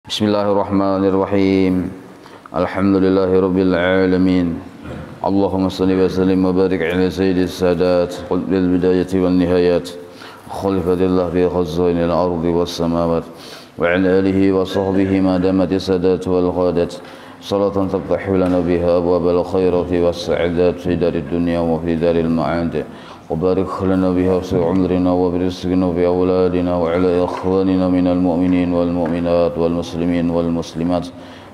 Bismillahirrahmanirrahim. Alhamdulillahirabbil alamin. Allahumma shalli wa sallim wa barik ala sayyidis sadat qutbil bidayati wan nihayat khalifatillah fi khazainil ardi was samawat wa ala alihi wa sahbihi ma damati sadat wal qadat salatan taftahu lana biha abwabal khairati was sa'adat fi darid dunya wa fi daril ma'ad. وبارك لنا بها في عمرنا وبرزقنا في أولادنا وعلى إخواننا من المؤمنين والمؤمنات والمسلمين والمسلمات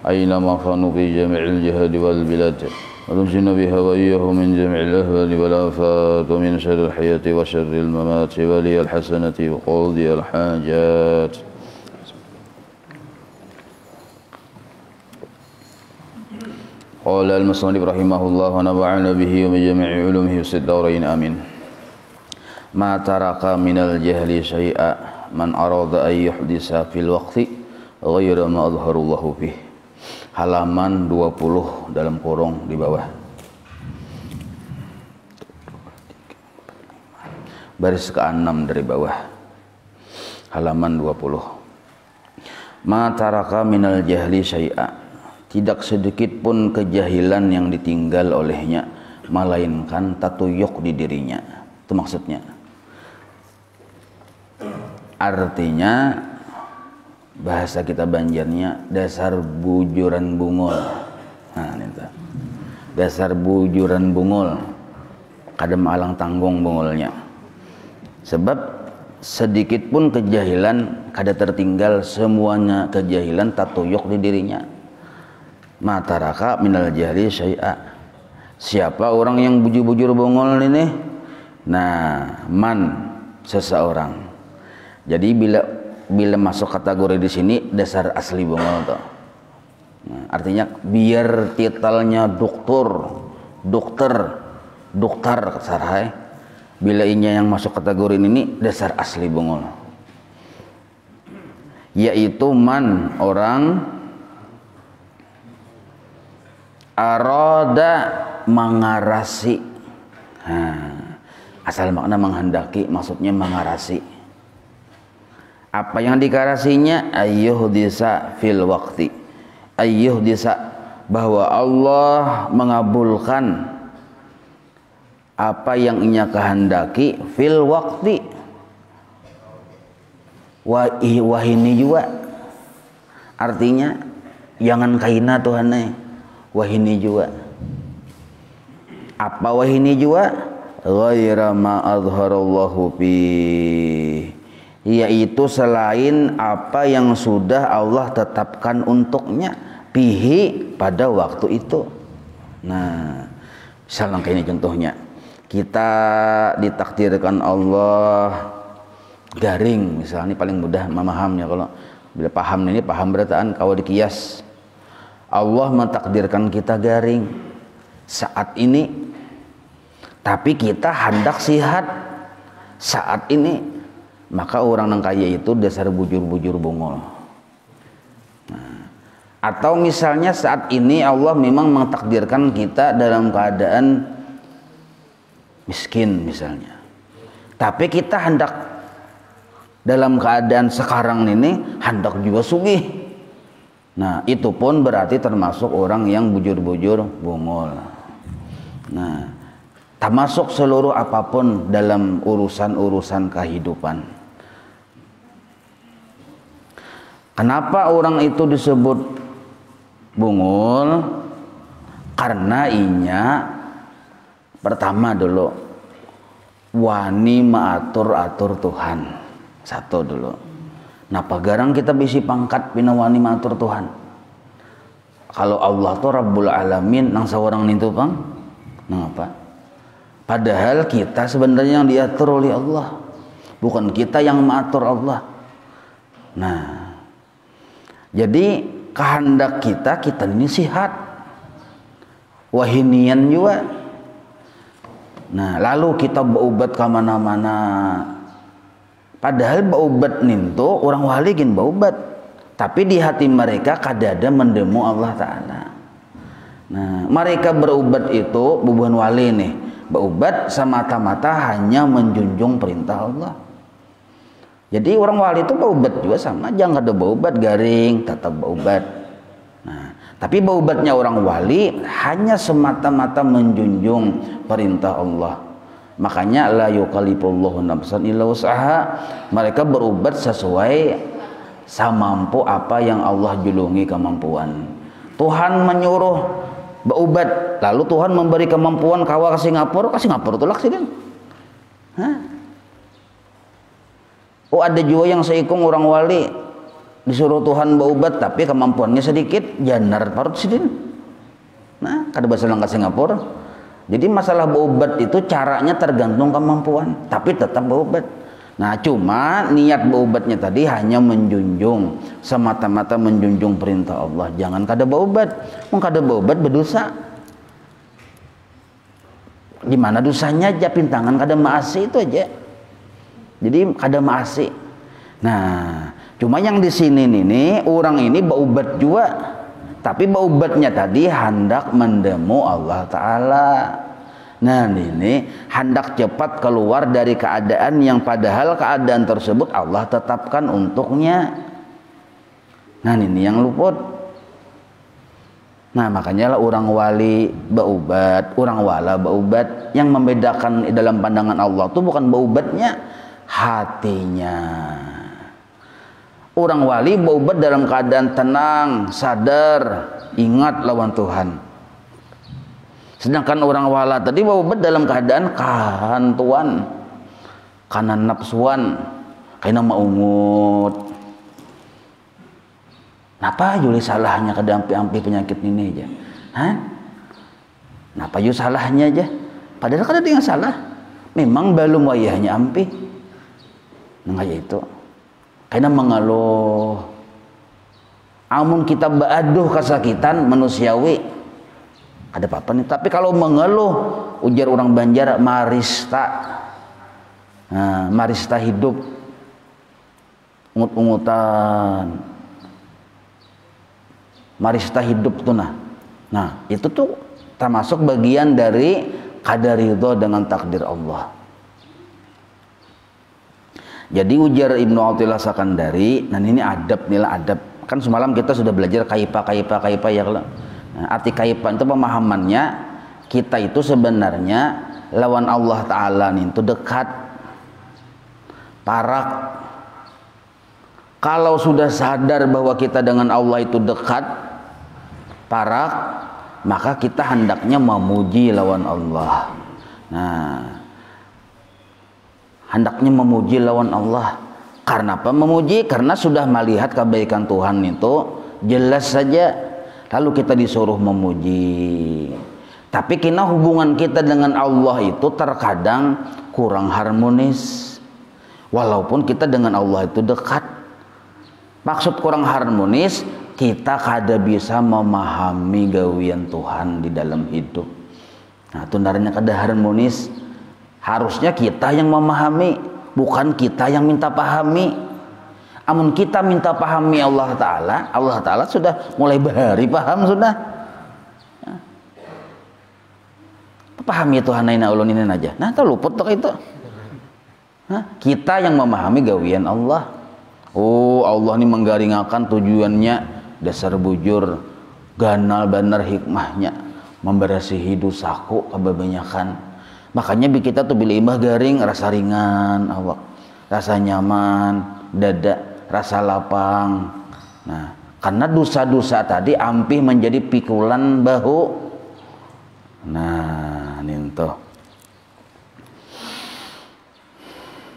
أينما كانوا في جميع الجهاد والبلاد ونجنا بها وإياهم من جميع الأهوال والآفات ومن شر الحياة وشر الممات ولي الحسنة وقاضي الحاجات. قال المصنف رحمه الله ونفعنا به ومن جميع علومه في الدارين آمين. Ma taraka minal jahli syai'a man arada ay yuhdisa fil waqti ghayra ma adharallahu bih. Halaman 20 dalam kurung di bawah. Baris ke-6 dari bawah. Halaman 20. Ma taraka minal jahli syai'a. Tidak sedikit pun kejahilan yang ditinggal olehnya, melainkan tatuyuk di dirinya. Itu maksudnya. Artinya bahasa kita Banjarnya dasar bujuran bungul. Nah, itu. Dasar bujuran bungul. Kadem alang tanggung bungulnya. Sebab sedikit pun kejahilan kada tertinggal, semuanya kejahilan tatuyuk di dirinya. Mataraka minal jahli syai'a. Siapa orang yang bujur-bujur bungul ini? Nah, man seseorang. Jadi bila masuk kategori di sini dasar asli bungul tuh. Nah, artinya biar titelnya dokter sarhai. Bila inya yang masuk kategori ini dasar asli bungul. Yaitu man orang arada mengarasi. Nah, asal makna menghendaki, maksudnya mengarasi. Apa yang dikarasinya? Ayyuhdisa fil waqti. Ayyuhdisa, bahwa Allah mengabulkan apa yang inya kehendaki fil waqti. Wahini juga. Artinya jangan kaina Tuhan, wahini juga. Apa wahini juga? Ghaira ma adharallahu fi, yaitu selain apa yang sudah Allah tetapkan untuknya bihi pada waktu itu. Nah, misalnya kayak ini contohnya, kita ditakdirkan Allah garing, misalnya ini paling mudah memahamnya. Kalau bila paham ini paham berataan kalau dikias, Allah mentakdirkan kita garing saat ini, tapi kita hendak sihat saat ini. Maka orang yang kaya itu dasar bujur-bujur bungul. Nah, atau misalnya saat ini Allah memang mentakdirkan kita dalam keadaan miskin misalnya, tapi kita hendak dalam keadaan sekarang ini hendak juga sugih. Nah, itu pun berarti termasuk orang yang bujur-bujur bungul. Nah, termasuk seluruh apapun dalam urusan-urusan kehidupan. Kenapa orang itu disebut bungul? Karena inya pertama dulu wani maatur-atur Tuhan. Satu dulu. Napa garang kita bisi pangkat pina wani maatur Tuhan? Kalau Allah tuh Rabbul Alamin nang seorang nintu pang, nang apa? Padahal kita sebenarnya yang diatur oleh Allah, bukan kita yang mengatur Allah. Nah, jadi kehendak kita ini sihat, wahinian juga. Nah, lalu kita berobat kemana-mana. Padahal berobat nintu orang wali gin berobat, tapi di hati mereka kadada mendemu Allah Ta'ala. Nah, mereka berobat itu bubuhan wali nih, berobat semata-mata hanya menjunjung perintah Allah. Jadi orang wali itu baubat juga sama, jangan ada baubat garing, tetap baubat. Nah, tapi baubatnya orang wali hanya semata-mata menjunjung perintah Allah. Makanya la yukallifullahu nafsan illa wus'aha. Mereka berubat sesuai samampu apa yang Allah julungi kemampuan. Tuhan menyuruh berubat, lalu Tuhan memberi kemampuan kawa ke Singapura itu laksinin. Oh, ada juga yang seikung orang wali disuruh Tuhan berubat tapi kemampuannya sedikit, janar parut sidin. Nah, kada bahasa langkat Singapura. Jadi masalah berubat itu caranya tergantung kemampuan, tapi tetap berubat. Nah, cuma niat berubatnya tadi hanya menjunjung, semata-mata menjunjung perintah Allah. Jangan kada berubat, kada berubat berdosa. Gimana dosanya aja, pintangan kada maasi itu aja. Jadi kada maasi. Nah, cuma yang di sini nih orang ini berubat juga, tapi berubatnya tadi hendak mendemu Allah Ta'ala. Nah, ini hendak cepat keluar dari keadaan yang padahal keadaan tersebut Allah tetapkan untuknya. Nah, ini yang luput. Nah, makanya lah orang wali berubat, orang wala berubat. Yang membedakan dalam pandangan Allah itu bukan berubatnya, hatinya. Orang wali berubat dalam keadaan tenang, sadar, ingat lawan Tuhan. Sedangkan orang wala tadi berubat dalam keadaan kehantuan, kanan nafsuan, kena maungut. Napa juli salahnya kada ampi-ampi penyakit ini aja? Hah? Napa juli salahnya aja? Padahal kada ada yang salah. Memang belum wayahnya ampi. Nah, itu karena mengeluh. Amun kita baaduh kesakitan manusiawi ada apa-apa nih. Tapi kalau mengeluh, ujar orang Banjar, marista. Nah, marista hidup, ungut-ungutan. Marista hidup tuh nah itu tuh termasuk bagian dari kadar ridho dengan takdir Allah. Jadi ujar Ibnu Athilah Sakandari, dan ini adab, nilai adab. Kan semalam kita sudah belajar kaipa ya. Nah, arti kaipa itu pemahamannya kita itu sebenarnya lawan Allah Ta'ala itu dekat, parak. Kalau sudah sadar bahwa kita dengan Allah itu dekat, parak, maka kita hendaknya memuji lawan Allah. Nah, hendaknya memuji lawan Allah. Karena apa memuji? Karena sudah melihat kebaikan Tuhan itu jelas saja, lalu kita disuruh memuji. Tapi kena hubungan kita dengan Allah itu terkadang kurang harmonis, walaupun kita dengan Allah itu dekat. Maksud kurang harmonis, kita kada bisa memahami gawian Tuhan di dalam hidup. Nah, tunarnya kada harmonis. Harusnya kita yang memahami, bukan kita yang minta pahami. Amun kita minta pahami Allah Ta'ala sudah mulai bahari paham sudah. Pahami Tuhan naina ulun ini aja. Nah, itu luput tuh itu. Kita yang memahami gawian Allah. Oh, Allah ini menggaringakan tujuannya dasar bujur, ganal benar hikmahnya, memberasihi dosaku kebanyakan. Makanya kita tuh bila imbah garing rasa ringan awak, rasa nyaman dada, rasa lapang. Nah, karena dosa-dosa tadi ampih menjadi pikulan bahu. Nah, ninto.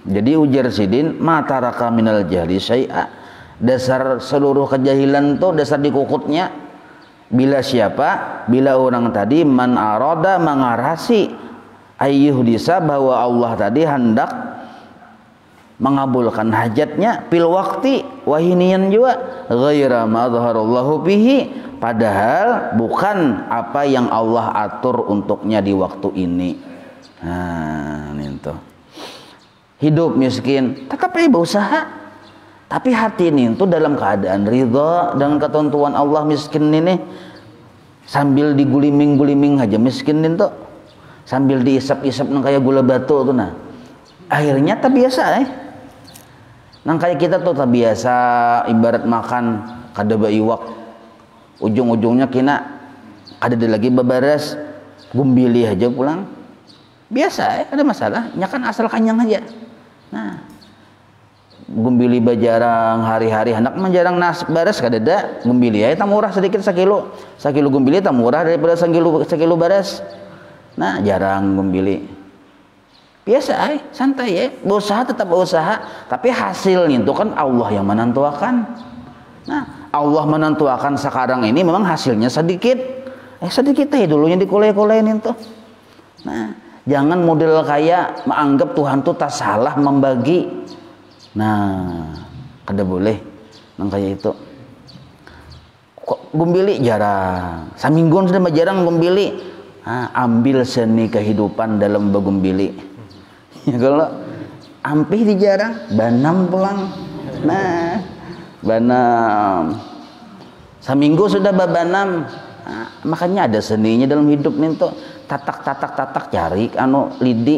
Jadi ujar sidin mataraka minal jahli syai'a, dasar seluruh kejahilan tuh dasar dikukutnya bila siapa? Bila orang tadi man arada mengarasi ayyuh disa bahwa Allah tadi hendak mengabulkan hajatnya fil waqti wahinian juga ghaira ma dhaharallahu bihi, padahal bukan apa yang Allah atur untuknya di waktu ini. Nah, ninto. Hidup miskin, tak apa berusaha, tapi hati ini tuh dalam keadaan ridha dengan ketentuan Allah. Miskin ini sambil diguliming-guliming aja miskin itu, sambil diisap-isap nang kayak gula batu tuh nah. Akhirnya tak biasa Nang kayak kita tuh terbiasa ibarat makan kada baiwak, ujung-ujungnya kina kada ada lagi beberes, gumbili aja pulang. Biasa ada masalah, nya kan asal kanyang aja. Nah, gumbili bajarang hari-hari hendak menjarang nas beres kada ada, gumbili aja tak murah sedikit sekilo gumbili tak murah daripada sekilo beres. Nah, jarang gumbili. Biasa santai ya, berusaha tetap berusaha, tapi hasilnya itu kan Allah yang menentukan. Nah, Allah menentukan sekarang ini memang hasilnya sedikit. Sedikit aja dulunya dikoleh-kolehin itu. Nah, jangan model kayak menganggap Tuhan tuh tak salah membagi. Nah, kada boleh nang kayak itu. Kok gumbili jarang. Samingguan sudah jarang gumbili. Ambil seni kehidupan dalam bagumbili. Ya, kalau ampih dijarang, banam pulang. Nah, banam. Seminggu sudah babanam. Makanya ada seninya dalam hidup nih tuh. Tatak cari lidi,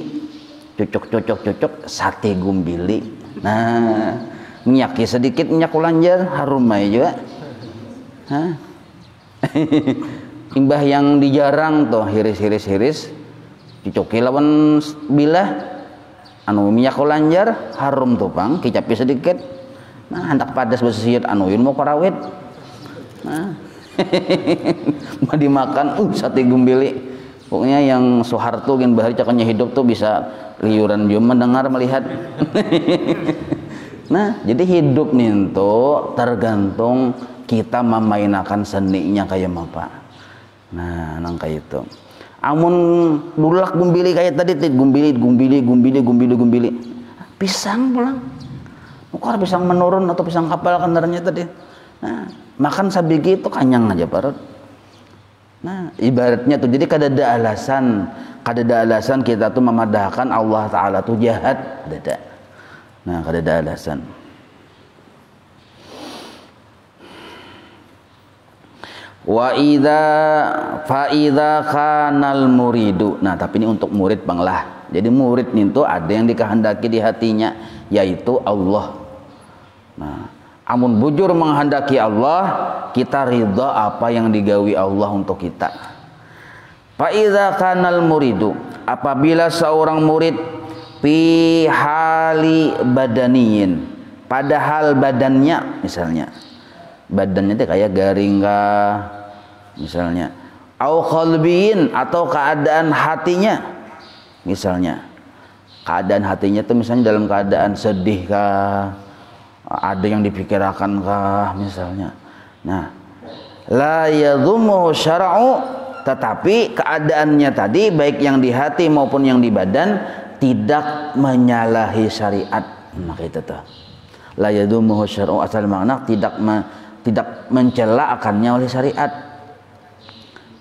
cocok sate gumbili. Nah, minyaki sedikit minyak ulanjar, harum aja juga. Imbah yang dijarang tuh hiris dicoki lawan bilah minyak ulanjar harum tuh pang kicapi sedikit. Nah, hendak padas besiyut yun mau karawit. Nah, mau dimakan sate gumbili. Pokoknya yang Soeharto gen bahari cakanya hidup tuh bisa liuran juga mendengar melihat. Nah, jadi hidup nih tuh tergantung kita memainkan seninya kayak apa. Nah, nang kayak itu. Amun dulak gumbili kayak tadi gumbili. Pisang pulang. Mukar pisang menurun atau pisang kapal kendaranya tadi. Nah, makan sabigi itu kanyang aja parut. Nah, ibaratnya tuh jadi kada ada alasan kita tuh memadahkan Allah Ta'ala tuh jahat, ada. Nah, kada ada alasan. Wa idza kanal muridu. Nah, tapi ini untuk murid banglah. Jadi murid itu ada yang dikehendaki di hatinya, yaitu Allah. Nah, amun bujur menghendaki Allah, kita ridha apa yang digawi Allah untuk kita. Fa idza kanal muridu, apabila seorang murid fi hali badaniyin, padahal badannya misalnya badannya itu kayak garing kah misalnya, au qalbiin, atau keadaan hatinya misalnya, keadaan hatinya itu misalnya dalam keadaan sedih kah, ada yang dipikirkan kah misalnya. Nah, la yadhummu syara'u, tetapi keadaannya tadi baik yang di hati maupun yang di badan tidak menyalahi syariat. Maka itu tuh la yadhummu syara'u, asal makna tidak mencela akannya oleh syariat.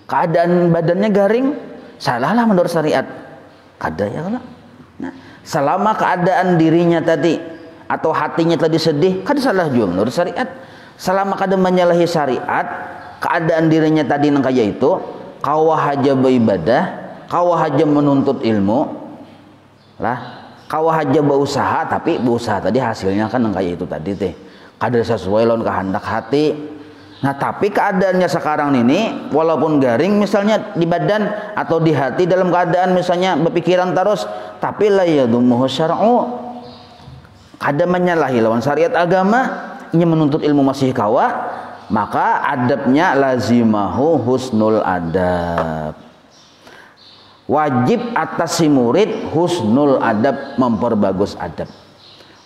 Keadaan badannya garing, salahlah menurut syariat. Kada ya kalau. Nah, selama keadaan dirinya tadi atau hatinya tadi sedih, kada salah juga menurut syariat. Selama kada menyalahi syariat, keadaan dirinya tadi nang kaya itu, kawah aja beribadah, kawah aja menuntut ilmu, lah, kawah aja berusaha, tapi berusaha tadi hasilnya kan nang kaya itu tadi teh. Kada sesuai lawan kehendak hati. Nah, tapi keadaannya sekarang ini walaupun garing misalnya di badan atau di hati dalam keadaan misalnya berpikiran terus, tapi la yadhummu syar'u, kada menyalahi lawan syariat agama, ini menuntut ilmu masih kawa, maka adabnya lazimahu husnul adab. Wajib atas si murid husnul adab, memperbagus adab.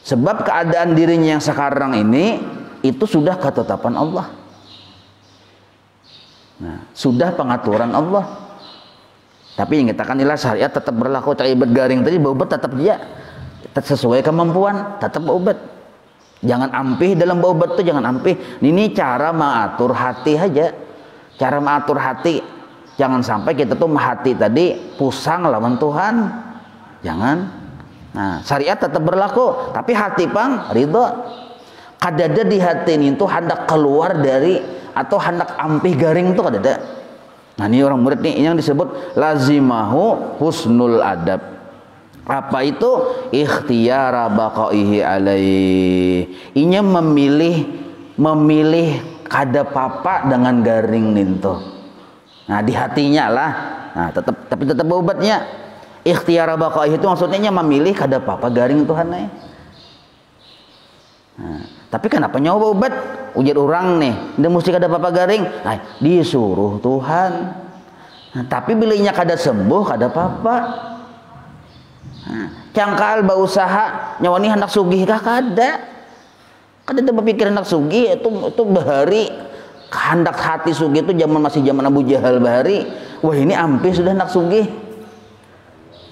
Sebab keadaan dirinya yang sekarang ini itu sudah ketetapan Allah. Nah, sudah pengaturan Allah. Tapi yang kita kan ilah syariat tetap berlaku. Caibat garing tadi baubat tetap dia sesuai kemampuan, tetap baubat. Jangan ampih dalam baubat itu, jangan ampih. Ini cara mengatur hati aja. Cara mengatur hati. Jangan sampai kita tuh hati tadi pusang lawan Tuhan. Jangan. Nah, syariat tetap berlaku, tapi hati pang ridho. Kadada di hati ini tuh hendak keluar dari atau hendak ampih garing tuh kadada. Nah, ini orang murid nih yang disebut lazimahu husnul adab. Apa itu? Ikhtiyara baqaihi alaihi. Inya memilih kada papa dengan garing ninto. Nah, di hatinya lah. Nah, tapi tetap obatnya. Ikhtiyara baqaihi itu maksudnya memilih kada papa garing Tuhan nih. Nah, tapi kenapa nyoba obat? Ujar orang nih, dia mesti kada papa garing. Nah, disuruh Tuhan. Nah, tapi bila inya kada sembuh kada papa. Cangkal berusaha nyawani hendak sugih kah kada berpikir hendak sugih itu bahari hendak hati sugih itu masih zaman Abu Jahal bahari. Wah, ini ampe sudah hendak sugih.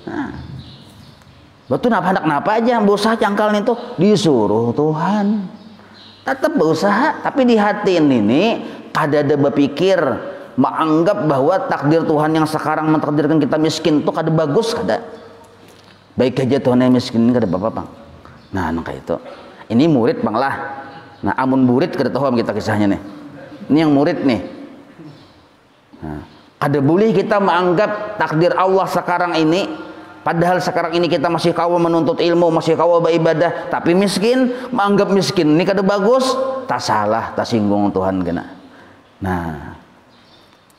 Nah, betul napa aja berusaha cangkal itu disuruh Tuhan. Tetap berusaha tapi di hati ini kada ada berpikir menganggap bahwa takdir Tuhan yang sekarang mentakdirkan kita miskin itu kada bagus kada. Baik aja Tuhan yang miskin ini kada apa-apa bang. Nah nangka itu ini murid bang lah. Nah amun murid kada tahu kita kisahnya nih. Ini yang murid nih. Nah, kada boleh kita menganggap takdir Allah sekarang ini, padahal sekarang ini kita masih kawa menuntut ilmu, masih kawa beribadah, tapi miskin, menganggap miskin ini kada bagus, tak salah, tak singgung Tuhan kena. Nah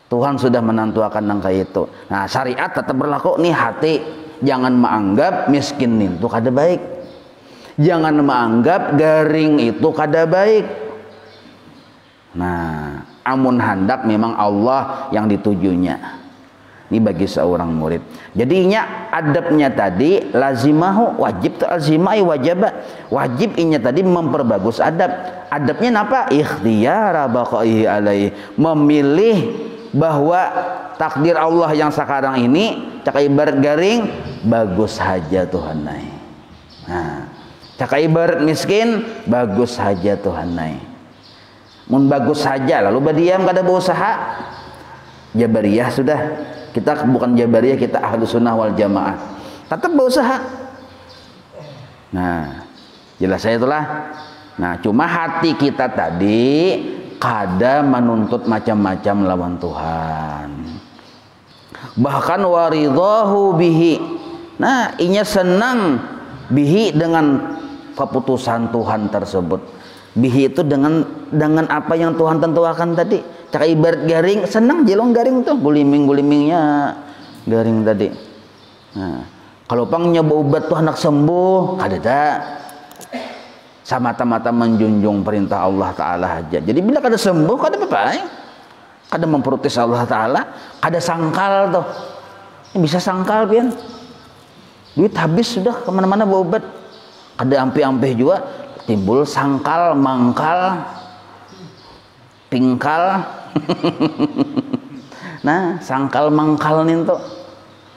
Tuhan sudah menentukan nangka itu. Nah syariat tetap berlaku nih hati. Jangan menganggap miskin itu kada baik. Jangan menganggap garing itu kada baik. Nah, amun hendak memang Allah yang ditujunya. Ini bagi seorang murid. Jadinya adabnya tadi lazimahu wajib lazimai wajib. Wajib inya tadi memperbagus adab. Adabnya napa? Ikhtiyara baqaihi alaihi. Memilih bahwa takdir Allah yang sekarang ini cak ibarat garing bagus saja Tuhan naik. Nah, cak ibarat miskin bagus saja Tuhan naik. Mun bagus saja lalu berdiam kada berusaha. Jabariyah sudah. Kita bukan Jabariyah, kita Ahlus Sunnah wal Jamaah. Tetap berusaha. Nah, jelas saya itulah. Nah, cuma hati kita tadi kada menuntut macam-macam lawan Tuhan. Bahkan waridahu bihi. Nah, inya senang bihi dengan keputusan Tuhan tersebut. Bihi itu dengan apa yang Tuhan tentukan tadi. Cak ibarat garing, senang jelong garing tuh, gulimingnya garing tadi. Nah, kalau pang nyoba obat tuh hendak sembuh, kada tak. Semata-mata menjunjung perintah Allah Ta'ala aja. Jadi bila kada sembuh kada apa-apa, kada memprotes Allah Ta'ala, kada sangkal tuh. Bisa sangkal pian. Duit habis sudah kemana-mana berobat. Kada ampe-ampe juga timbul sangkal, mangkal, pingkal. Nah, sangkal mangkal nih tuh.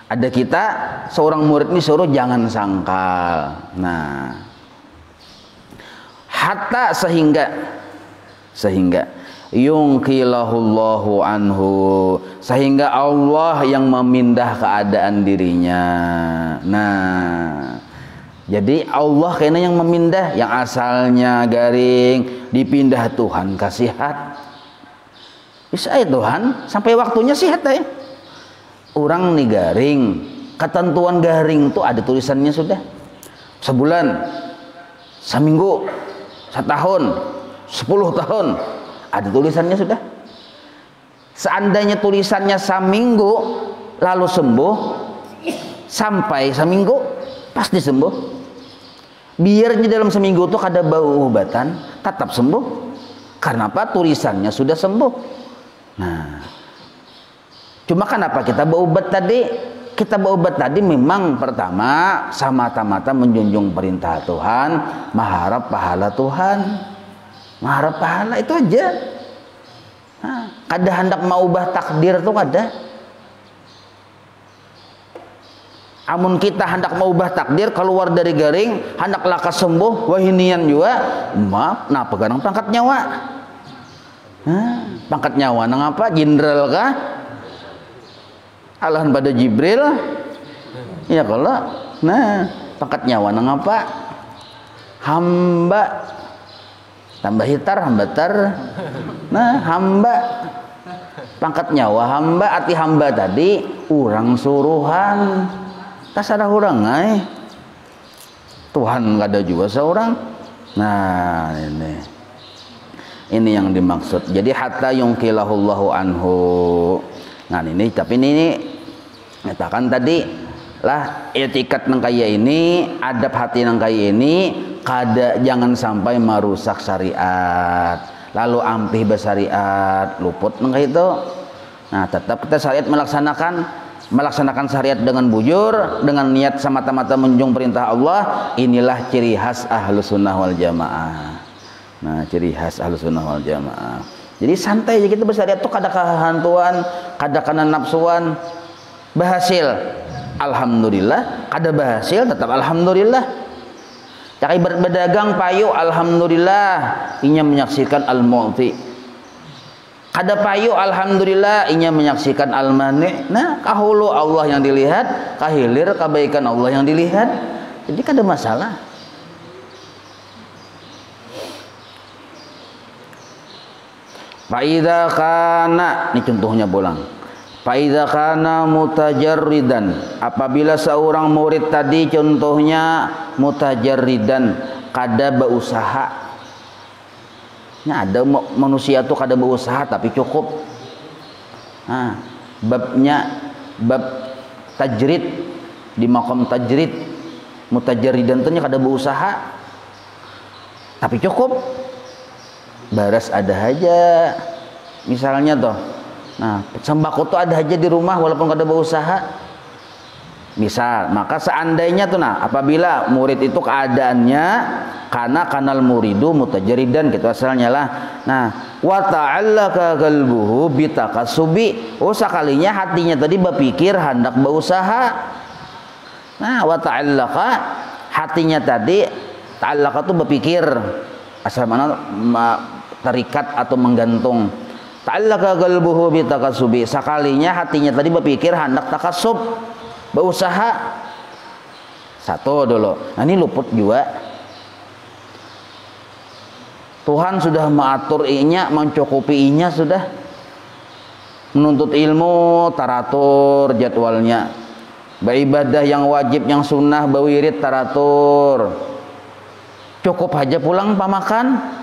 Ada kita seorang murid ini suruh jangan sangkal. Nah, hatta sehingga yungkilahullahu anhu, sehingga Allah yang memindah keadaan dirinya. Nah, jadi Allah kayaknya yang memindah, yang asalnya garing dipindah Tuhan kasih sehat. Bisa ya Tuhan sampai waktunya sehat ya. Orang nih garing, ketentuan garing tuh ada tulisannya sudah. Sebulan, seminggu, setahun, 10 tahun, ada tulisannya sudah. Seandainya tulisannya seminggu lalu sembuh, sampai seminggu pasti sembuh. Biarnya dalam seminggu itu kada bau obatan, tetap sembuh. Karena apa? Tulisannya sudah sembuh. Nah, cuma kenapa kita berobat tadi? Kita berobat tadi memang pertama semata-mata menjunjung perintah Tuhan, mengharap pahala Tuhan, mengharap pahala itu aja. Nah, kada hendak mau ubah takdir tuh kada. Amun kita hendak mau ubah takdir keluar dari garing, hendak lakas sembuh, wahinian juga, maaf, nah pegang pangkat nyawa. Pangkat nyawa nang apa? Jenderal kah? Alahan pada Jibril ya kalau nah pangkat nyawa nang apa? Hamba tambah hitar hambatar. Nah hamba pangkat nyawa hamba, arti hamba tadi orang suruhan tak sadar orang Tuhan nggak ada juga seorang. Nah ini yang dimaksud. Jadi hatta yungkilahullahu anhu. Nah ini tapi ini katakan tadi lah etikat nang kaya ini, adab hati nang kaya ini kada jangan sampai merusak syariat. Lalu ampih bersyariat, luput nang kaya itu. Nah tetap kita syariat melaksanakan syariat dengan bujur, dengan niat semata-mata menjunjung perintah Allah. Inilah ciri khas Ahlus Sunnah wal Jamaah. Nah ciri khas Ahlus Sunnah wal Jamaah. Jadi santai aja kita bersyariat tuh kada kehantuan, kada kana nafsuan. Berhasil alhamdulillah, kada berhasil tetap alhamdulillah. Cari berdagang payu alhamdulillah, inya menyaksikan al-mu'ti. Kada payu alhamdulillah, inya menyaksikan al-mani. Nah kahulu Allah yang dilihat, kahilir kebaikan Allah yang dilihat. Jadi kada masalah. Fa'idha kana, ini contohnya pulang. Fa'idha kana mutajarridan, apabila seorang murid tadi contohnya mutajarridan, kada berusaha. Nah, ada manusia tuh kada berusaha tapi cukup. Nah, bab tajrid di maqam tajrid, mutajarridan tuh kada berusaha tapi cukup. Baras ada aja misalnya toh. Nah sembako tuh ada aja di rumah walaupun kada berusaha misal. Maka seandainya tuh nah apabila murid itu keadaannya karena kanal muridu mutajaridan gitu asalnya lah. Nah wa ta'allaka qalbuhu bitakasubi, oh sekalinya hatinya tadi berpikir hendak berusaha. Nah wa ta'allaka hatinya tadi, ta'allaka tuh berpikir asal mana terikat atau menggantung. Ta'allaka qalbuhu bitakasubi, sekalinya hatinya tadi berpikir hendak takasub, berusaha. Satu dulu. Nah ini luput juga. Tuhan sudah mengatur inya, mencukupi inya sudah. Menuntut ilmu taratur jadwalnya. Beribadah yang wajib yang sunnah berwirid taratur. Cukup aja pulang pamakan.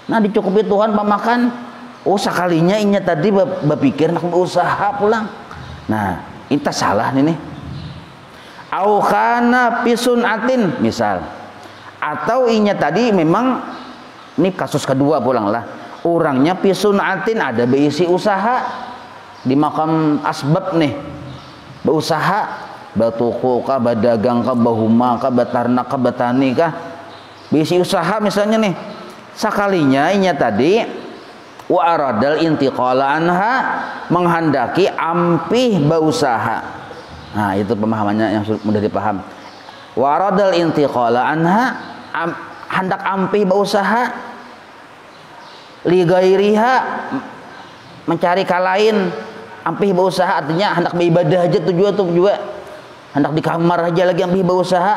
Nah dicukupi Tuhan pamakan. Oh sekalinya inya tadi berpikir nak berusaha pulang. Nah itu salah nih. Au kana pisun atin misal. Atau inya tadi memang ini kasus kedua pulang lah. Orangnya pisun atin ada berisi usaha di makam asbab nih. Berusaha, batuku kah, berdagang kah, bahuma kah, beternak kah, betani kah. Berisi usaha misalnya nih. Sekalinya inya tadi wa aradal intiqala anha, menghendaki ampih berusaha. Nah itu pemahamannya yang mudah dipaham. Wa aradal intiqala anha, hendak ampih berusaha. Li gairiha, mencari kalain. Ampih berusaha artinya hendak beribadah aja tujuan tuh juga. Hendak di kamar aja lagi ampih berusaha.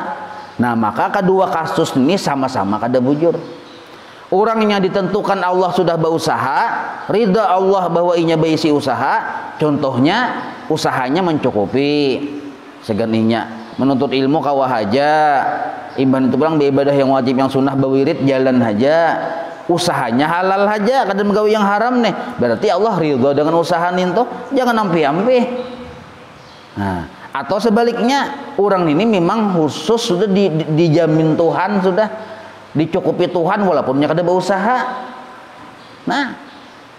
Nah maka kedua kasus ini sama-sama kada bujur. Orang yang ditentukan Allah sudah berusaha, ridha Allah bahwa inya berisi usaha, contohnya usahanya mencukupi seganinya, menuntut ilmu kawah aja, iman itu pulang beribadah yang wajib yang sunnah berwirid jalan aja, usahanya halal aja, kadang menggawe yang haram nih, berarti Allah ridha dengan usaha itu, jangan ampi-ampi. Nah, atau sebaliknya orang ini memang khusus sudah dijamin Tuhan sudah. Dicukupi Tuhan walaupun kada berusaha. Nah,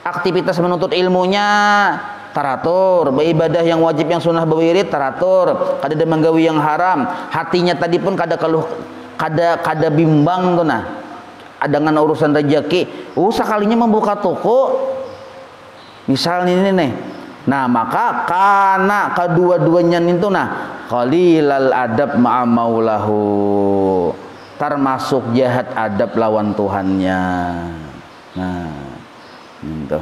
aktivitas menuntut ilmunya taratur, beribadah yang wajib yang sunnah berwirid taratur, kada ada menggawi yang haram. Hatinya tadi pun kada keluh, kada bimbang tuh nah. Dengan urusan rezeki. Sekalinya membuka toko. Misalnya ini nih. Nah, maka karena kedua-duanya itu nah qalilal adab ma'a maulahu, termasuk jahat adab lawan Tuhannya. Nah, gitu.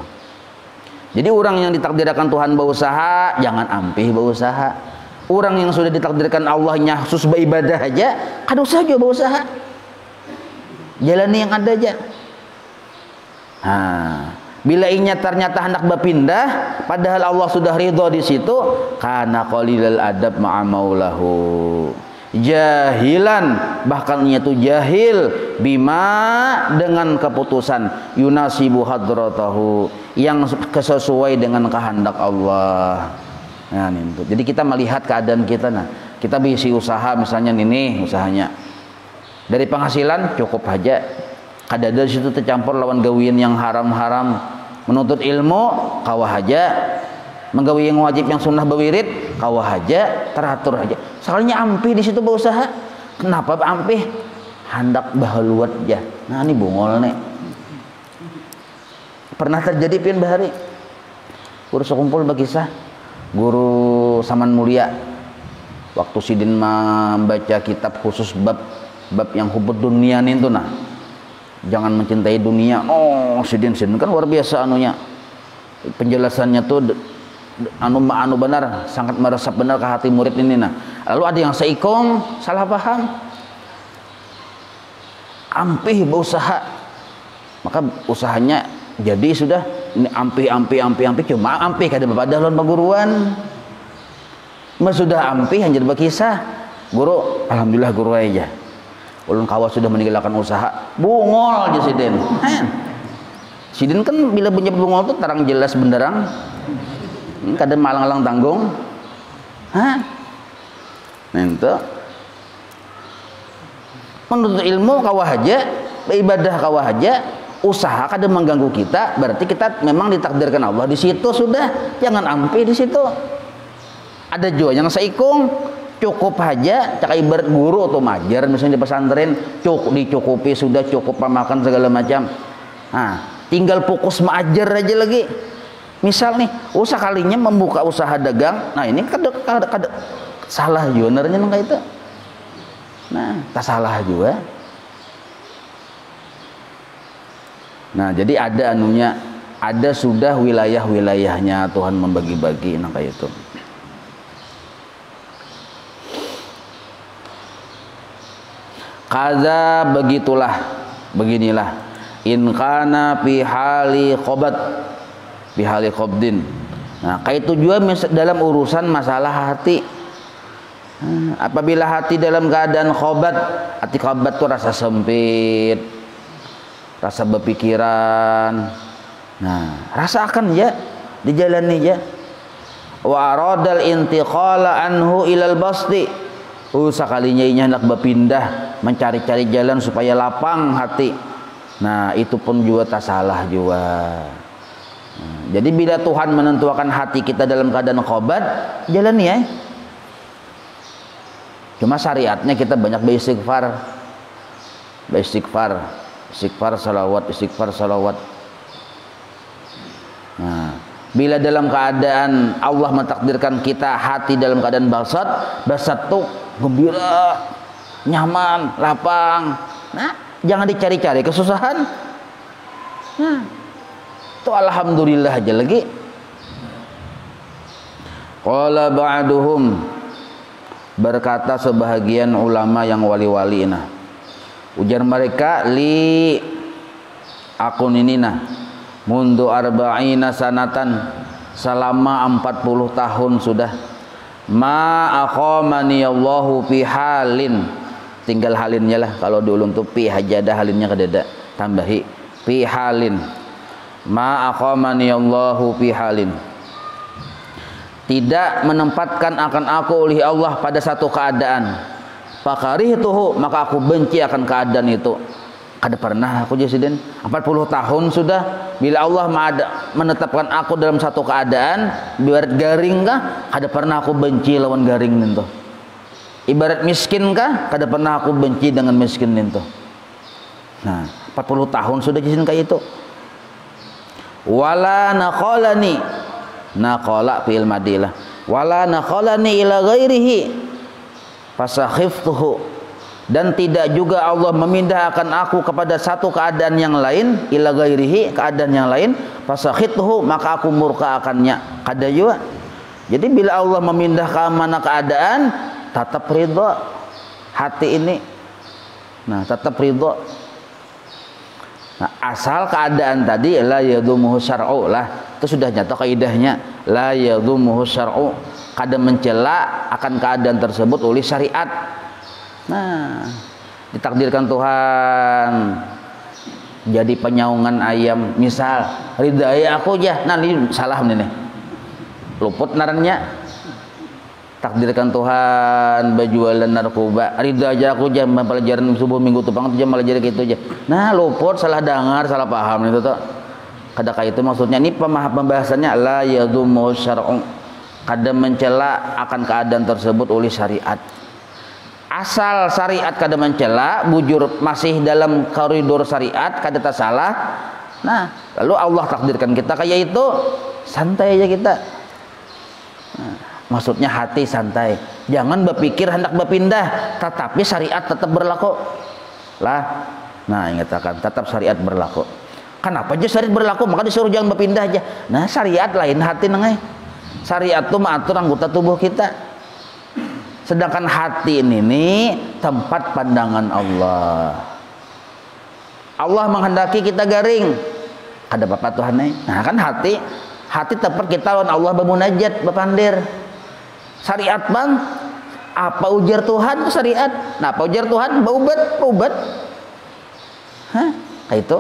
Jadi orang yang ditakdirkan Tuhan berusaha, jangan ampih berusaha. Orang yang sudah ditakdirkan Allahnya khusus beribadah aja, kada usah juga berusaha. Jalani yang ada aja. Nah, bila inya ternyata hendak berpindah, padahal Allah sudah ridho di situ, kana qalilal adab ma'a maulahu. jahilan, bahkan ia itu jahil bima dengan keputusan yunasibu hadratahu yang sesuai dengan kehendak Allah. Nah, itu. Jadi kita melihat keadaan kita, nah kita bisi usaha misalnya ini usahanya dari penghasilan cukup aja, kada ada situ tercampur lawan gawian yang haram-haram, menuntut ilmu kawah aja, menggawi yang wajib yang sunnah bawirid kawah aja, teratur aja. Soalnya ampih di situ berusaha. Kenapa ampih? Hendak bahaluat aja. Nah ini bungol nih. Pernah terjadi pian bahari. Guru sekumpul berkisah. Guru Saman Mulia. Waktu sidin membaca kitab khusus bab yang hubud dunia itu nah. Jangan mencintai dunia. Oh sidin kan luar biasa anunya. Penjelasannya tuh anu benar, sangat meresap benar ke hati murid ini. Nah, lalu ada yang seikong salah paham, ampih berusaha, maka usahanya jadi sudah ini ampih cuma ampih kada bapak dahlon paguruan, mas sudah ampih hanya berkisah guru, alhamdulillah guru aja, ulun kawas sudah meninggalkan usaha, bungol aja sidin kan bila bunyi bungol tuh terang jelas benderang. Kadang malang-alang tanggung, Nento menuntut ilmu kawah aja, ibadah kawah aja, usaha kadang mengganggu kita, berarti kita memang ditakdirkan Allah di situ sudah, jangan ampi di situ. Ada juga yang seikung, cukup aja, cak ibarat guru atau majar misalnya di pesantren, dicukupi sudah cukup makan segala macam. Nah, tinggal fokus mengajar aja lagi. Misal nih, usaha kalinya membuka usaha dagang, nah ini kada salah juga nernya nang itu. Nah, tak salah juga. Nah, jadi ada anunya, ada sudah wilayah-wilayahnya Tuhan membagi-bagi nang kayak itu. Kaza beginilah. In kana fi hali qabat bihali qabdin. Nah, kayak tujuan dalam urusan masalah hati. Apabila hati dalam keadaan khobat, hati khobat itu rasa sempit, rasa berpikiran. Nah, rasakan ya, dijalani ya. Wa aradal intiqala anhu ilal basti. Sekalinya ini hendak berpindah, mencari-cari jalan supaya lapang hati. Nah, itu pun juga tak salah juga. Jadi bila Tuhan menentukan hati kita dalam keadaan khobat, jalan ya. Cuma syariatnya kita banyak beristighfar, istighfar salawat. Nah, bila dalam keadaan Allah mentakdirkan kita hati dalam keadaan basat tuh gembira, nyaman, lapang. Nah, jangan dicari-cari kesusahan. Nah, itu alhamdulillah aja lagi. Qala ba'duhum, berkata sebahagian ulama yang wali-wali nah, ujar mereka li akun ini nah mundu arba'ina sanatan, selama 40 tahun sudah, ma aqamani Allahu fi halin, tinggal halinnya lah, kalau diulun tuh pi hajada halinnya kedada tambahi fi halin, ma aqamani Allahu fi halin, tidak menempatkan akan aku oleh Allah pada satu keadaan, fakarihtuhu, maka aku benci akan keadaan itu. Kada pernah aku jasiden 40 tahun sudah, bila Allah menetapkan aku dalam satu keadaan ibarat garing kah, kada pernah aku benci lawan garing itu. Ibarat miskin kah, kada pernah aku benci dengan miskin itu. Nah, 40 tahun sudah jasiden kayak itu. Wala naqalani, naqala fi'il madilah, wala naqalani ila ghairihi fasakhiftuhu, dan tidak juga Allah memindahkan aku kepada satu keadaan yang lain, ila ghairihi, keadaan yang lain, fasakhiftuhu, maka aku murka akannya. Kada juga. Jadi bila Allah memindah ke mana keadaan, tetap ridha hati ini. Nah, tetap ridha. Nah, asal keadaan tadi la yadumuhu syar'u lah, itu sudah nyata kaidahnya, la yadumuhu syar'u, kada mencela akan keadaan tersebut oleh syariat. Nah, ditakdirkan Tuhan jadi penyaungan ayam, misal ridai aku aja, nah ini salah nih, luput narannya. Takdirkan Tuhan berjualan narkoba, ridha aja aku aja pelajaran subuh minggu tupang aja malah jadi gitu aja. Nah luput, salah dengar, salah paham itu tuh. Kadang itu maksudnya ini pembahasannya la yadumu syar'u, kadang mencela akan keadaan tersebut oleh syariat. Asal syariat kada mencela, bujur masih dalam koridor syariat, kada tak salah. Nah, lalu Allah takdirkan kita kayak itu, santai aja kita. Nah, maksudnya hati santai. Jangan berpikir hendak berpindah, tetapi syariat tetap berlaku. Lah, nah ingatkan tetap syariat berlaku. Kenapa aja syariat berlaku? Maka disuruh jangan berpindah aja. Nah, syariat lain hati nengai. Syariat itu mengatur anggota tubuh kita. Sedangkan hati ini tempat pandangan Allah. Allah menghendaki kita garing. Ada bapak Tuhan nih. Nah kan hati tempat kita lawan Allah bermunajat, berpandir. Syariat bang, apa ujar Tuhan itu syariat. Nah apa ujar Tuhan? Baubat. Hah? Kayak itu.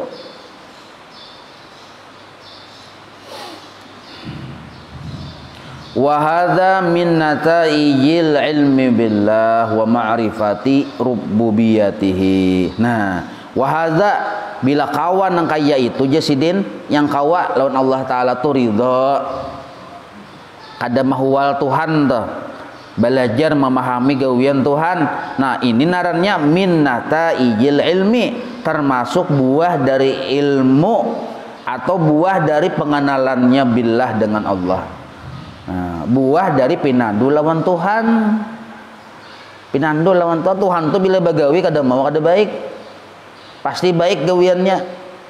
Wa hadza min nataijil ilmi billah wa ma'rifati rububiyyatihi. Nah, wa hadza bila kawan yang kaya itu jasidin yang kawa lawan Allah taala tu ridha kada mahwal Tuhan tuh, belajar memahami gawian Tuhan. Nah, ini narannya min nataijil ilmi, termasuk buah dari ilmu atau buah dari pengenalannya billah dengan Allah. Nah, buah dari pinandu lawan Tuhan. Pinandu lawan Tuhan. Tuhan tuh bila bagawi kada mau kada baik, pasti baik gawiannya,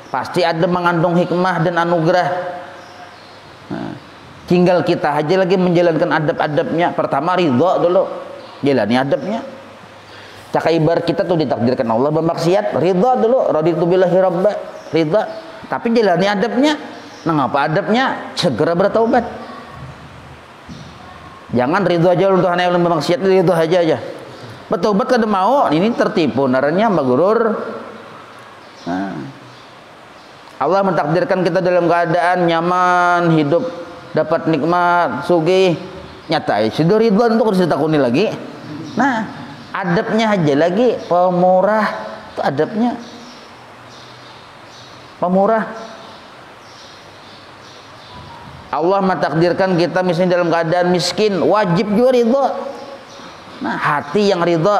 pasti ada mengandung hikmah dan anugerah. Nah, tinggal kita aja lagi menjalankan adab-adabnya. Pertama ridho dulu, jalani adabnya. Caka ibarat kita tuh ditakdirkan Allah bermaksiat, ridho dulu, raditu billahi rabba, ridho. Tapi jalani adabnya. Nah, ngapa adabnya? Segera bertaubat. Jangan ridho aja untuk Tuhan yang bermaksiat, ridho aja. Bertobat kada mau, ini tertipu, naranya magurur. Nah, Allah mentakdirkan kita dalam keadaan nyaman, hidup dapat nikmat, sugih, nyatai sudah ridho untuk ditakuni lagi. Nah, adabnya aja lagi, pemurah itu adabnya. Pemurah. Allah mentakdirkan kita misalnya dalam keadaan miskin, wajib juga ridho. Nah, hati yang ridho,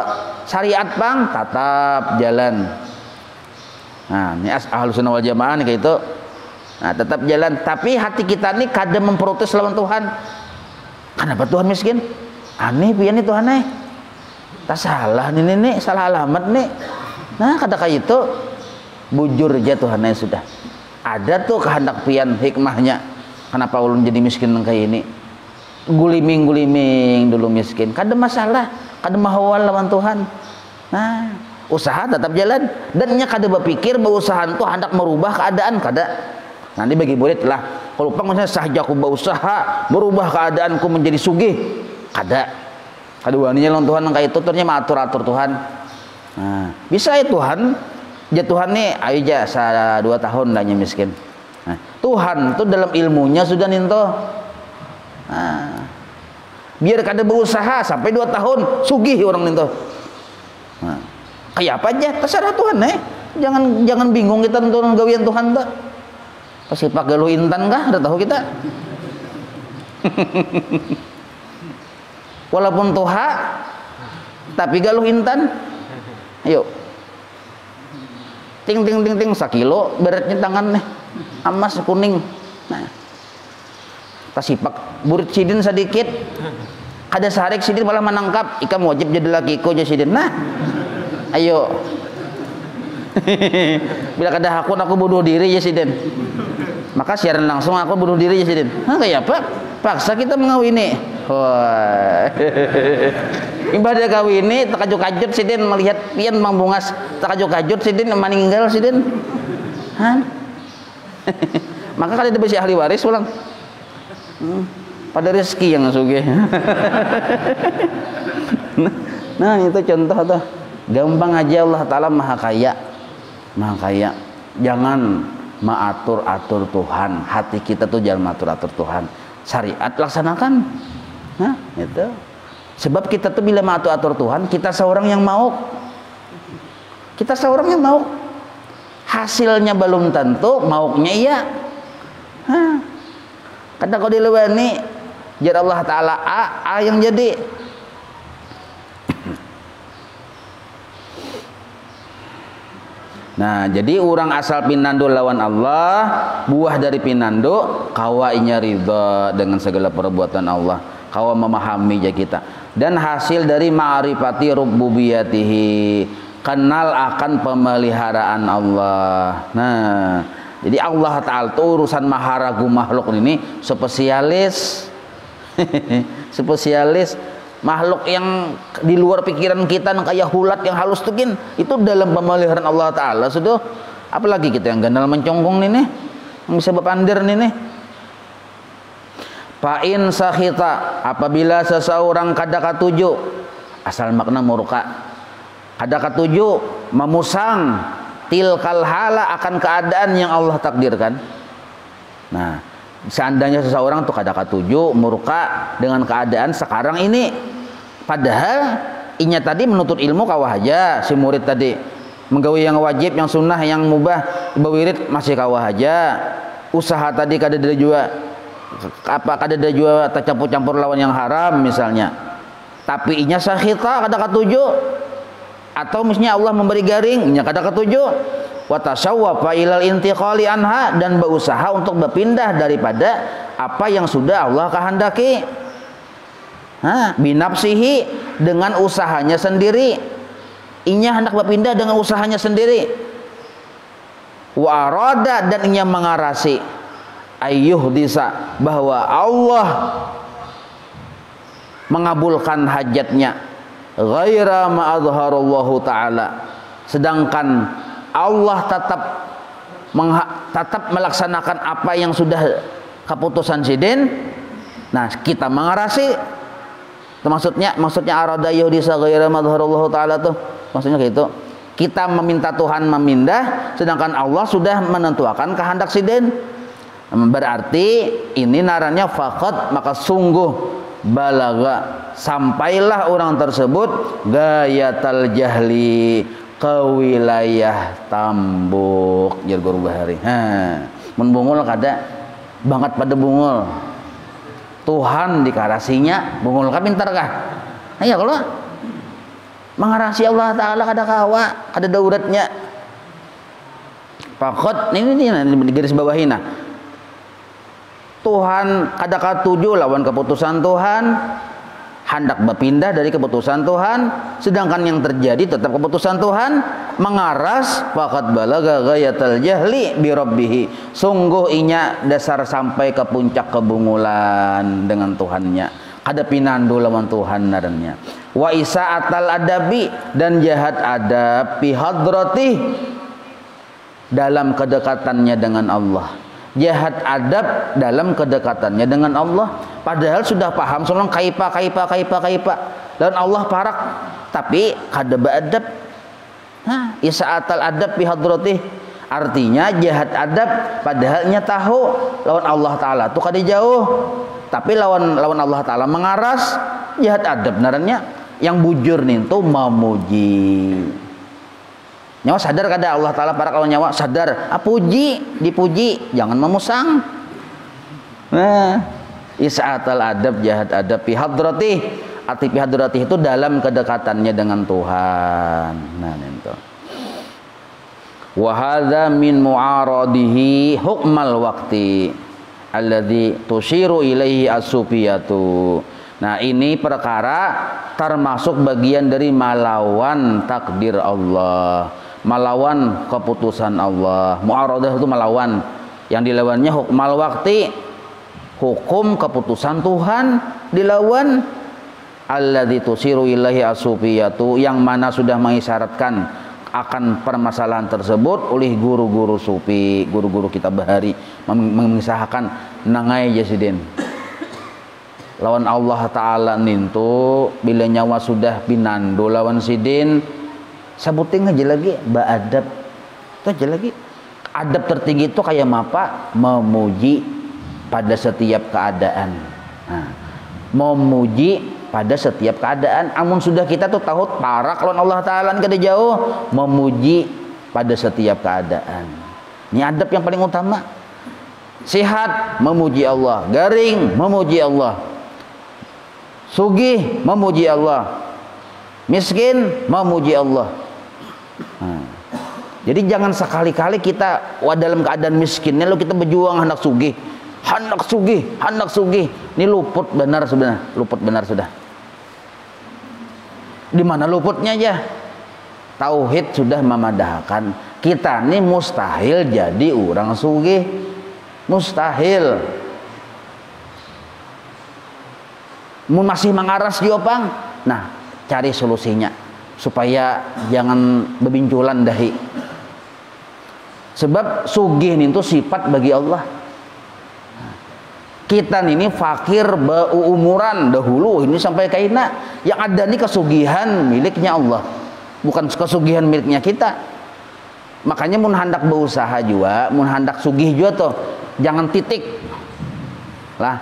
syariat bang, tetap jalan. Nah, ini ahlus sunnah wal jamaah nih kayak itu. Nah, tetap jalan. Tapi hati kita nih kadang memprotes lawan Tuhan. Kenapa Tuhan miskin? Aneh pian nih Tuhan nih. Tak salah nih, salah alamat nih. Nah, kata kayak itu, bujur aja Tuhan nih sudah. Ada tuh kehendak pian hikmahnya. Kenapa ulun jadi miskin kayak ini? Guliming dulu miskin. Kada masalah, kada mahwal lawan Tuhan. Nah, usaha tetap jalan. Dan nya kada berpikir bahwa usaha itu hendak merubah keadaan, kada. Nanti bagi murid lah. Kalau pang misalnya sahaja aku berusaha merubah keadaanku menjadi sugih, kada. Kada waninya lawan Tuhan kayak itu, ternyata atur Tuhan. Nah, bisa ya Tuhan. Ya Tuhan nih, ayo aja 2 tahun lahnya miskin. Nah, Tuhan itu dalam ilmunya sudah ninto. Nah, biar kada berusaha sampai 2 tahun sugih orang ninto. Nah, kayak apa aja terserah Tuhan Jangan bingung kita tentang gawian Tuhan tuh. Pasti pakai lu intan kah? Udah tahu kita. Walaupun toha tapi galuh intan. Ayo. Ting 1 kilo beratnya tangan nih. Emas kuning. Nah, pasipak burit sidin sedikit, ada sarik sidin malah menangkap ikan wajib jadi laki ko jadi sidin. Nah, ayo. Bila kada hakun aku bunuh diri ya sidin. Maka siaran langsung aku bunuh diri ya sidin. Nah, kayak apa? Paksa kita mengawini. Wah. Ibadah kawini terkajut-kajut sidin melihat pian mambungas, terkajut-kajut sidin meninggal sidin. Han. Maka kali ada ahli waris ulang. Pada rezeki yang sugih. Nah, itu contoh tuh. gampang aja, Allah Ta'ala maha kaya, maha kaya. Jangan mengatur-atur Tuhan, hati kita tuh jangan mengatur-atur Tuhan. Syariat laksanakan, nah itu. Sebab kita tuh bila mengatur-atur Tuhan, kita seorang yang mau, hasilnya belum tentu, maunya iya. Kadang kau dilewani, jar Allah Ta'ala A yang jadi. Nah, jadi orang asal pinando lawan Allah, buah dari pinando kawainya ridha dengan segala perbuatan Allah, kawa memahami ya kita, dan hasil dari ma'rifati rububiyatihi, kenal akan pemeliharaan Allah. Nah, jadi Allah Ta'ala itu urusan maharagu makhluk ini spesialis. Spesialis. Makhluk yang di luar pikiran kita kayak hulat yang halus tuh itu dalam pemeliharaan Allah Ta'ala sudah. Apalagi kita yang gandal mencongkong nih, yang bisa berpandir nih. Fa'in sakhita, apabila seseorang kada katuju, asal makna murka, kada katuju, memusang tilkal hala akan keadaan yang Allah takdirkan. Nah, seandainya seseorang tuh kada katuju, murka dengan keadaan sekarang ini, padahal inya tadi menuntut ilmu kawah aja, si murid tadi menggawe yang wajib, yang sunnah, yang mubah, bawirid masih kawah aja, usaha tadi kada ada juga kada ada juga tercampur-campur lawan yang haram misalnya, tapi inya sakhita kada katuju, atau misalnya Allah memberi garing inya kada katuju, wa tasawwafa ilal intiqali anha, dan berusaha untuk berpindah daripada apa yang sudah Allah kehendaki. Binafsihi, dengan usahanya sendiri, inya hendak berpindah dengan usahanya sendiri. Wa arada, dan inya mengarasi ayyuh disa, bahwa Allah mengabulkan hajatnya, ghaira ma azharallahu ta'ala, sedangkan Allah tetap melaksanakan apa yang sudah keputusan sidin. Nah, kita mengarasi, maksudnya arada yuhdisa ghaira ma azharallahu ta'ala tuh maksudnya gitu. Kita meminta Tuhan memindah, sedangkan Allah sudah menentukan kehendak sidin. Berarti ini naranya faqat, maka sungguh balaga, sampailah orang tersebut gayatal jahli, ke wilayah tambuk, jar guru bahari. Mun bungul kada banget pada bungul. Tuhan dikarasinya bungul ka pintar kah? Iya kalau mengarasi Allah Ta'ala kada kawa, kada dauratnya. Faqat ini di garis bawahin. Tuhan kada katuju lawan keputusan Tuhan, hendak berpindah dari keputusan Tuhan, sedangkan yang terjadi tetap keputusan Tuhan, mengaras faqad balaga ghayatal jahli bi rabbih, sungguh inya dasar sampai ke puncak kebungulan dengan Tuhannya, kada pinandu lawan Tuhan narannya. Wa isa'atal adabi, dan jahat adab fi hadratih, dalam kedekatannya dengan Allah. Jahat adab dalam kedekatannya dengan Allah, padahal sudah paham seorang kaipa dan Allah parak, tapi kada beadab. Isa'atal adab fi hadratih, artinya jahat adab padahalnya tahu lawan Allah Ta'ala tuh kada jauh, tapi lawan Allah Ta'ala mengaras, jahat adab narannya. Yang bujur nih tuh memuji. Nyawa sadar kada Allah Ta'ala para kalau nyawa sadar, puji, dipuji, jangan memusang. Isa'atal adab, jahat adab fi hadratih, arti fi hadratih itu dalam kedekatannya dengan Tuhan. Nah itu. Wa hadza min mu'aradihi hukmal waqti alladzi tusyiru ilaihi as-sufiyatu. Nah, ini perkara termasuk bagian dari melawan takdir Allah, melawan keputusan Allah. Mu'aradah itu melawan, yang dilawannya hukmal waqti, hukum keputusan Tuhan dilawan. Alladzi tusiru ilahi as-sufiyatu, yang mana sudah mengisyaratkan akan permasalahan tersebut oleh guru-guru sufi, guru-guru kita bahari, mengisahkan nangai jasidin lawan Allah Ta'ala nintu bila nyawa sudah pinando lawan sidin, Sabuting aja lagi beadab. Itu aja lagi. Adab tertinggi itu kayak apa? Memuji pada setiap keadaan. Nah, memuji pada setiap keadaan. Amun sudah kita tuh tahu parak lawan Allah Ta'ala kada jauh, memuji pada setiap keadaan. Ini adab yang paling utama. Sehat, memuji Allah. Garing, memuji Allah. Sugih, memuji Allah. Miskin, memuji Allah. Nah, jadi jangan sekali-kali kita dalam keadaan miskinnya lalu kita berjuang hendak sugih. Hendak sugih, hendak sugih. Ini luput benar sudah, luput benar sudah. Di mana luputnya aja? Tauhid sudah memadahkan. Kita ini mustahil jadi orang sugih. Mustahil. Masih mengaras diopang. Nah, cari solusinya supaya jangan bebinculan dahi. Sebab sugih itu sifat bagi Allah. Kita ini fakir berumuran dahulu ini sampai kaina yang ada nih kesugihan miliknya Allah, bukan kesugihan miliknya kita. Makanya mun hendak berusaha juga, mun hendak sugih juga tuh jangan titik lah.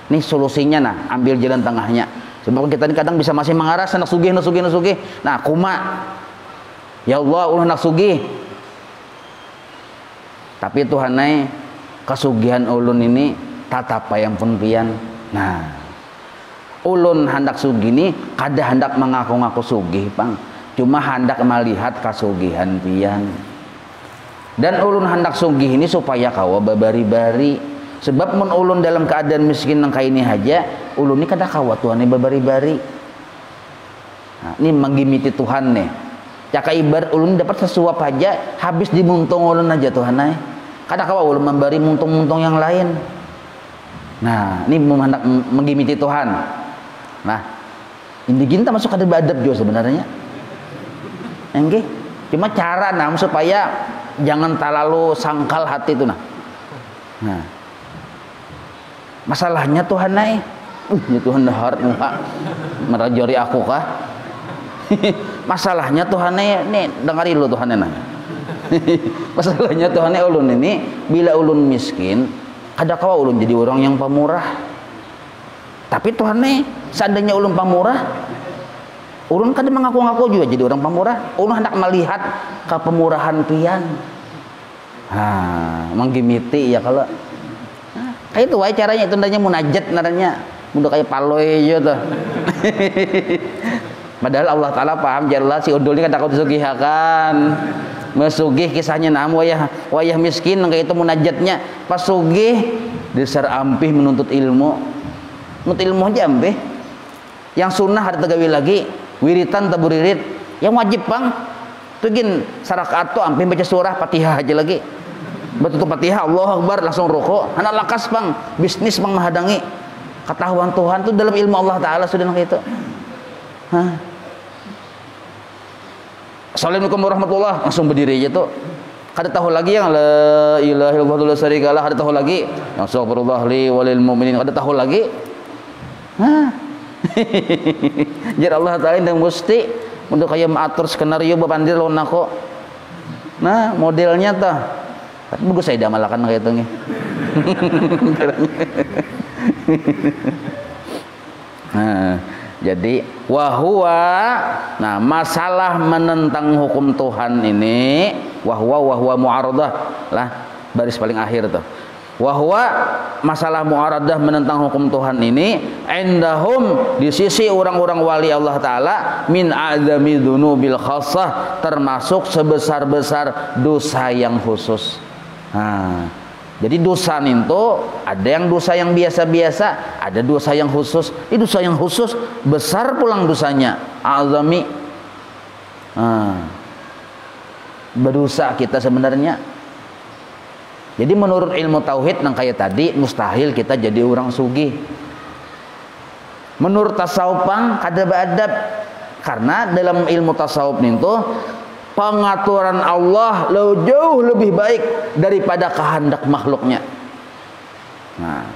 Nih solusinya nah, ambil jalan tengahnya. Sebab kita ini kadang bisa masih mengaras hendak sugih, hendak sugih, hendak sugih. Nah kuma, ya Allah ulah hendak sugih. Tapi Tuhanai kesugihan ulun ini tatapa yang pun pian. Nah, ulun hendak sugih ini kada hendak mengaku-ngaku sugih pang, cuma hendak melihat kesugihan pian. Dan ulun hendak sugih ini supaya kawa babari-bari. Sebab mun ulun dalam keadaan miskin nang kaini aja, ulun ini kada kawa Tuhan ini babari-bari. Nah, ini menggimiti Tuhan nih. Caka ibarat ulun dapat sesuap aja, habis dimuntung ulun aja Tuhan nih. Kada kawa ulun memberi muntung-muntung yang lain. Nah, ini hendak menggimiti Tuhan. Nah, ini kita masuk ke adab juga sebenarnya. Enggak, cuma cara nam supaya jangan terlalu sangkal hati itu nah. Nah, masalahnya Tuhan naik. Ya Tuhan dahar muka merajari aku kah? Masalahnya Tuhan nih dengarin lu Tuhan nanya. Masalahnya Tuhan ulun ini bila ulun miskin ada kawa ulun jadi orang yang pemurah. Tapi Tuhan nih seandainya ulun pemurah, ulun kan mengaku-ngaku juga jadi orang pemurah. Ulun hendak melihat kepemurahan pian. Menggimiti ya kalau. Kayak itu wae caranya itu ndanya munajat naranya. Mudah kayak paloy aja tuh. Padahal Allah Ta'ala paham jelas si udul ini kada kau disugihakan. Mesugih kisahnya nam wayah miskin kayak itu munajatnya pas sugih dasar ampih menuntut ilmu. Menuntut ilmu aja ampih. Yang sunnah ada tegawi lagi wiritan taburirit. Yang wajib pang tugin sarakaat tuh ampih baca surah Fatihah aja lagi. Betul Fatihah Allah Akbar langsung rukuk. Anak lakas pang bisnis pang menghadangi ketahuan Tuhan tuh dalam ilmu Allah Ta'ala sudah kayak itu. Assalamualaikum warahmatullah langsung berdiri aja tuh. Kada tahu lagi yang la ilaha illallah la syarikalah, kada tahu lagi yang astagfirullah li walil mu'minin, kada tahu lagi. Jadi Allah Ta'ala yang mesti untuk kayak mengatur skenario bapandir lawan aku. Nah, modelnya tuh. Tapi bagus saya damalakan kayak itu nih. Nah, jadi wahwa, nah masalah menentang hukum Tuhan ini wahwa mu'aradah lah baris paling akhir tuh. Wahwa masalah mu'aradah menentang hukum Tuhan ini indahum di sisi orang-orang wali Allah Ta'ala min a'zami dzunubil khassah termasuk sebesar-besar dosa yang khusus. Jadi dosa itu ada yang dosa yang biasa-biasa, ada dosa yang khusus. Ini dosa yang khusus besar pulang dosanya. Azami. Berdosa kita sebenarnya. Jadi menurut ilmu tauhid nang kayak tadi mustahil kita jadi orang sugih. Menurut tasawuf pang kada beadab karena dalam ilmu tasawuf itu pengaturan Allah jauh lebih baik daripada kehendak makhluknya. Nah,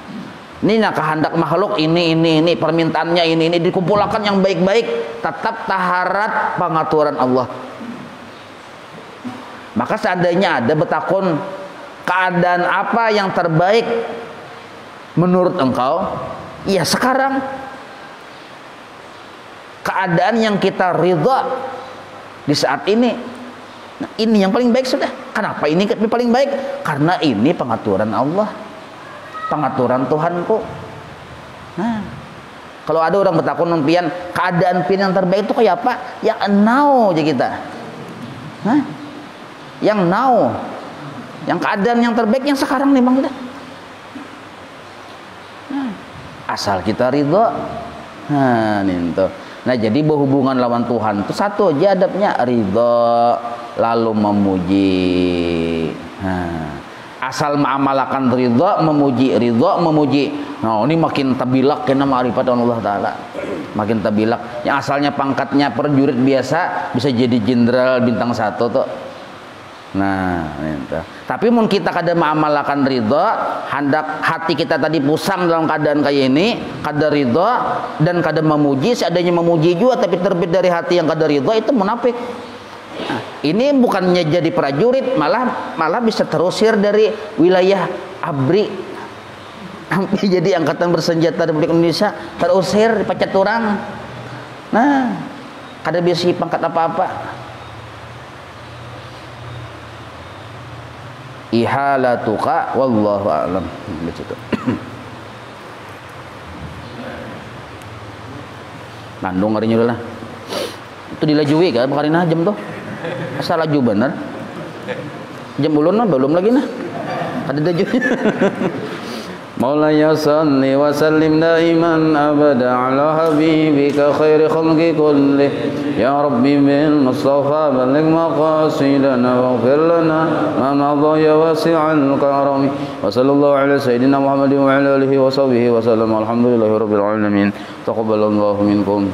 ini kehendak makhluk ini permintaannya ini dikumpulkan yang baik-baik tetap taharat pengaturan Allah. Maka seandainya ada betakun keadaan apa yang terbaik menurut engkau, ya sekarang keadaan yang kita ridha di saat ini, nah, ini yang paling baik sudah. Kenapa ini paling baik? Karena ini pengaturan Allah, pengaturan Tuhanku. Nah, kalau ada orang betakun pian, keadaan pian yang terbaik itu kayak apa? Yang now aja kita. Hah? Yang now, yang keadaan yang terbaik yang sekarang nih bang kita. Nah, asal kita ridho. Nah, ninto. Nah, jadi berhubungan lawan Tuhan itu satu aja adabnya, ridho lalu memuji. Nah, asal mengamalkan ridho memuji, ridho memuji. Nah, ini makin tabilak kena ma'rifat Allah Ta'ala. Makin tabilak. Yang asalnya pangkatnya prajurit biasa bisa jadi jenderal bintang 1 tuh. Nah, itu. Tapi mun kita kada mengamalkan ridho, hendak hati kita tadi pusang dalam keadaan kayak ini, kada ridho dan kada memuji, seadanya memuji juga tapi terbit dari hati yang kada ridho, itu munafik. Nah, ini bukannya jadi prajurit, malah bisa terusir dari wilayah ABRI. Jadi angkatan bersenjata Republik Indonesia terusir, dipecat orang. Nah, kada bisa pangkat apa-apa. Ihalatuka wallahu a'lam. Begitu. Bandung harinya dulu lah. Itu dilajui kan bukan jam tuh. Asal laju bener. Jam ulun mah belum lagi nah. Ada laju. Maulaya salli wa sallim daiman abada ala habibika khairi khalqi kulli ya rabbi bil mustafa baligh maqasidana waghfir lana ma madha ya wasi'al karami wa sallallahu ala sayyidina Muhammadin wa ala alihi wa sahbihi wa sallam alhamdulillahi rabbil alamin taqabbalallahu minkum.